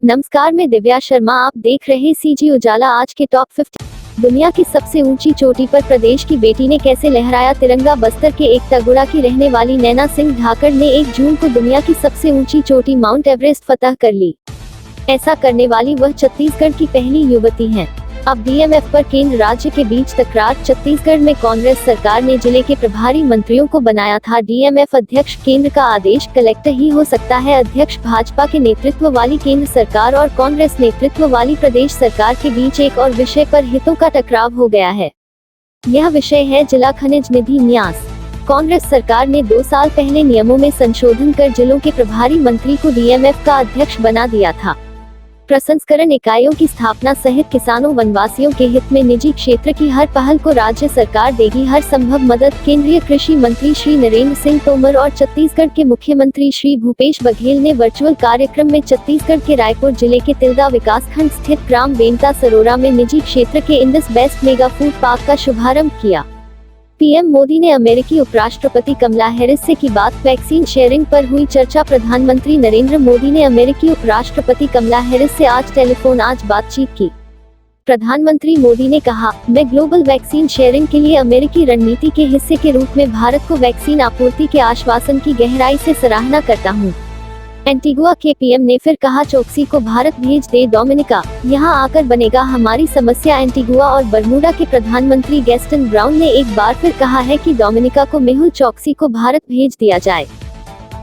नमस्कार, मैं दिव्या शर्मा। आप देख रहे सीजी उजाला। आज के टॉप 50। दुनिया की सबसे ऊंची चोटी पर प्रदेश की बेटी ने कैसे लहराया तिरंगा। बस्तर के एक तगुड़ा की रहने वाली नैना सिंह ढाकड़ ने 1 जून को दुनिया की सबसे ऊंची चोटी माउंट एवरेस्ट फतह कर ली। ऐसा करने वाली वह छत्तीसगढ़ की पहली युवती हैं। अब डीएमएफ पर केंद्र राज्य के बीच तकरार। छत्तीसगढ़ में कांग्रेस सरकार ने जिले के प्रभारी मंत्रियों को बनाया था डीएमएफ अध्यक्ष। केंद्र का आदेश कलेक्टर ही हो सकता है अध्यक्ष। भाजपा के नेतृत्व वाली केंद्र सरकार और कांग्रेस नेतृत्व वाली प्रदेश सरकार के बीच एक और विषय पर हितों का टकराव हो गया है। यह विषय है जिला खनिज निधि न्यास। कांग्रेस सरकार ने 2 साल पहले नियमों में संशोधन कर जिलों के प्रभारी मंत्री को डीएमएफ का अध्यक्ष बना दिया था। प्रसंस्करण इकाइयों की स्थापना सहित किसानों वनवासियों के हित में निजी क्षेत्र की हर पहल को राज्य सरकार देगी हर संभव मदद। केंद्रीय कृषि मंत्री श्री नरेंद्र सिंह तोमर और छत्तीसगढ़ के मुख्यमंत्री श्री भूपेश बघेल ने वर्चुअल कार्यक्रम में छत्तीसगढ़ के रायपुर जिले के तिल्दा विकासखंड स्थित ग्राम बेंता सरोरा में निजी क्षेत्र के Indus best mega food park का शुभारंभ किया। पीएम मोदी ने अमेरिकी उपराष्ट्रपति कमला हैरिस से की बात। वैक्सीन शेयरिंग पर हुई चर्चा। प्रधानमंत्री नरेंद्र मोदी ने अमेरिकी उपराष्ट्रपति कमला हैरिस से आज बातचीत की। प्रधानमंत्री मोदी ने कहा, मैं ग्लोबल वैक्सीन शेयरिंग के लिए अमेरिकी रणनीति के हिस्से के रूप में भारत को वैक्सीन आपूर्ति के आश्वासन की गहराई से सराहना करता हूँ। एंटीगुआ के पीएम ने फिर कहा, चौकसी को भारत भेज दे डोमिनिका, यहाँ आकर बनेगा हमारी समस्या। एंटीगुआ और बरमूडा के प्रधानमंत्री गैस्टन ब्राउन ने एक बार फिर कहा है कि डोमिनिका को मेहुल चौकसी को भारत भेज दिया जाए।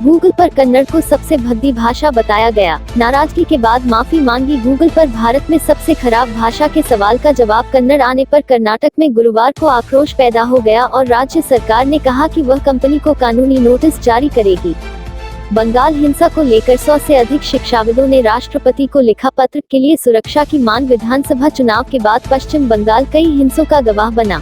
गूगल पर कन्नड़ को सबसे भद्दी भाषा बताया गया। नाराजगी के बाद माफी मांगी। गूगल पर भारत में सबसे खराब भाषा के सवाल का जवाब कन्नड़ आने पर कर्नाटक में गुरुवार को आक्रोश पैदा हो गया और राज्य सरकार ने कहा कि वह कंपनी को कानूनी नोटिस जारी करेगी। बंगाल हिंसा को लेकर 100 से अधिक शिक्षाविदों ने राष्ट्रपति को लिखा पत्र। के लिए सुरक्षा की मांग। विधानसभा चुनाव के बाद पश्चिम बंगाल कई हिंसों का गवाह बना।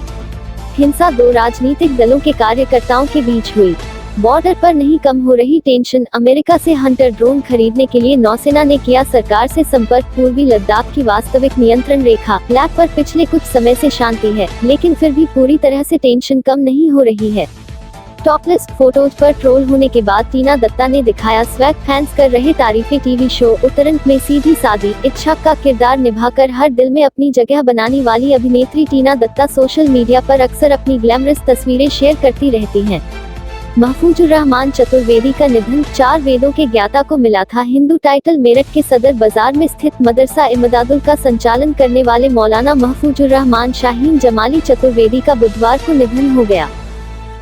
हिंसा 2 राजनीतिक दलों के कार्यकर्ताओं के बीच हुई। बॉर्डर पर नहीं कम हो रही टेंशन। अमेरिका से हंटर ड्रोन खरीदने के लिए नौसेना ने किया सरकार से संपर्क। पूर्वी लद्दाख की वास्तविक नियंत्रण रेखा लैब पर पिछले कुछ समय से शांति है, लेकिन फिर भी पूरी तरह से टेंशन कम नहीं हो रही है। टॉपलेस फोटोज पर ट्रोल होने के बाद टीना दत्ता ने दिखाया स्वैग। फैंस कर रहे तारीफें। टीवी शो उत्तराखंड में सीधी सादी इच्छा का किरदार निभाकर हर दिल में अपनी जगह बनाने वाली अभिनेत्री टीना दत्ता सोशल मीडिया पर अक्सर अपनी ग्लैमरस तस्वीरें शेयर करती रहती हैं। महफूजुर रहमान चतुर्वेदी का निधन। 4 वेदों के ज्ञाता को मिला था हिंदू टाइटल। मेरठ के सदर बाजार में स्थित मदरसा इमदादुल का संचालन करने वाले मौलाना महफूजुर रहमान शाहीन जमाली चतुर्वेदी का बुधवार को निधन हो गया।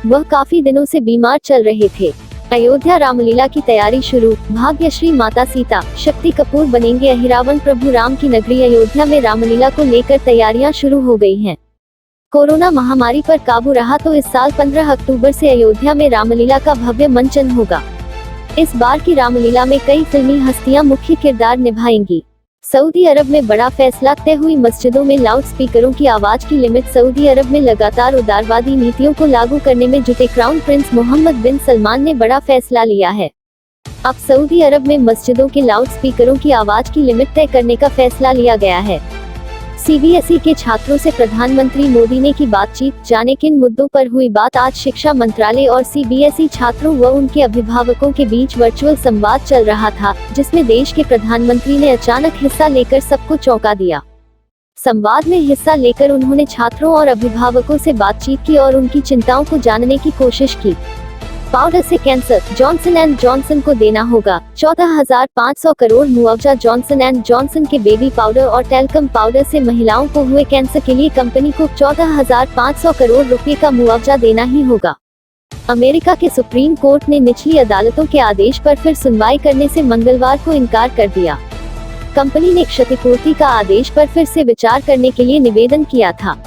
वह काफी दिनों से बीमार चल रहे थे। अयोध्या रामलीला की तैयारी शुरू। भाग्यश्री माता सीता शक्ति कपूर बनेंगे अहिरावण। प्रभु राम की नगरी अयोध्या में रामलीला को लेकर तैयारियां शुरू हो गई हैं। कोरोना महामारी पर काबू रहा तो इस साल 15 अक्टूबर से अयोध्या में रामलीला का भव्य मंचन होगा। इस बार की रामलीला में कई फिल्मी हस्तियां मुख्य किरदार निभाएंगी। सऊदी अरब में बड़ा फैसला। तय हुई मस्जिदों में लाउड स्पीकरों की आवाज की लिमिट। सऊदी अरब में लगातार उदारवादी नीतियों को लागू करने में जुटे क्राउन प्रिंस मोहम्मद बिन सलमान ने बड़ा फैसला लिया है। अब सऊदी अरब में मस्जिदों के लाउड स्पीकरों की आवाज की लिमिट तय करने का फैसला लिया गया है। सीबीएसई के छात्रों से प्रधानमंत्री मोदी ने की बातचीत। जाने किन मुद्दों पर हुई बात। आज शिक्षा मंत्रालय और सीबीएसई छात्रों व उनके अभिभावकों के बीच वर्चुअल संवाद चल रहा था, जिसमें देश के प्रधानमंत्री ने अचानक हिस्सा लेकर सबको चौंका दिया। संवाद में हिस्सा लेकर उन्होंने छात्रों और अभिभावकों से बातचीत की और उनकी चिंताओं को जानने की कोशिश की। पाउडर से कैंसर। जॉनसन एंड जॉनसन को देना होगा 14,500 करोड़ मुआवजा। जॉनसन एंड जॉनसन के बेबी पाउडर और टैल्कम पाउडर से महिलाओं को हुए कैंसर के लिए कंपनी को 14,500 करोड़ रुपए का मुआवजा देना ही होगा। अमेरिका के सुप्रीम कोर्ट ने निचली अदालतों के आदेश पर फिर सुनवाई करने से मंगलवार को इनकार कर दिया। कंपनी ने क्षतिपूर्ति का आदेश पर फिर से विचार करने के लिए निवेदन किया था।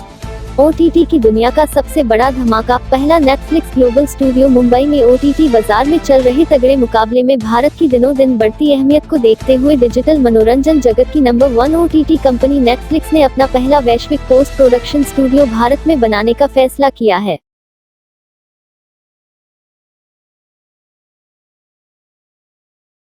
ओटीटी की दुनिया का सबसे बड़ा धमाका। पहला नेटफ्लिक्स ग्लोबल स्टूडियो। मुंबई में ओटीटी बाजार में चल रहे तगड़े मुकाबले में भारत की दिनों दिन बढ़ती अहमियत को देखते हुए डिजिटल मनोरंजन जगत की नंबर 1 ओटीटी कंपनी नेटफ्लिक्स ने अपना पहला वैश्विक पोस्ट प्रोडक्शन स्टूडियो भारत में बनाने का फैसला किया है।